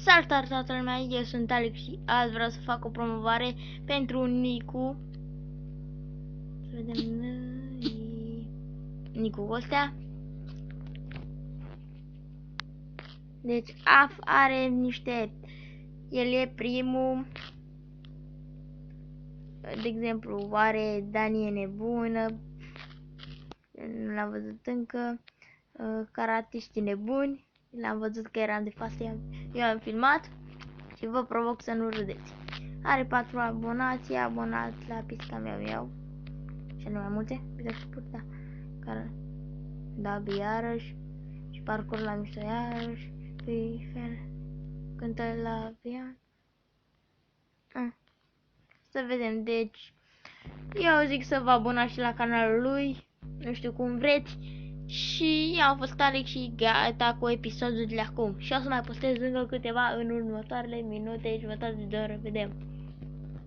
Salutare toată lumea, eu sunt Alex și azi vreau să fac o promovare pentru Nicu. Să vedem, Nicu Costea. Deci are niște, el e primul, de exemplu, are Dani e nebună, nu l-am văzut încă, caratiștii nebuni, l-am văzut că eram de față, eu am filmat și vă provoc să nu râdeți. Are 4 abonați, e abonat la Pisca Miau Miau și nu mai multe, uite da, care da, iarăși și parcur la mișto iarăși, fel cântă la pian. Să vedem, deci eu zic să vă abonați și la canalul lui, nu știu cum vreți. Și eu am fost Alex și gata cu episodul de acum. Și o să mai postez încă câteva în următoarele minute, jumătate de oră, vedem.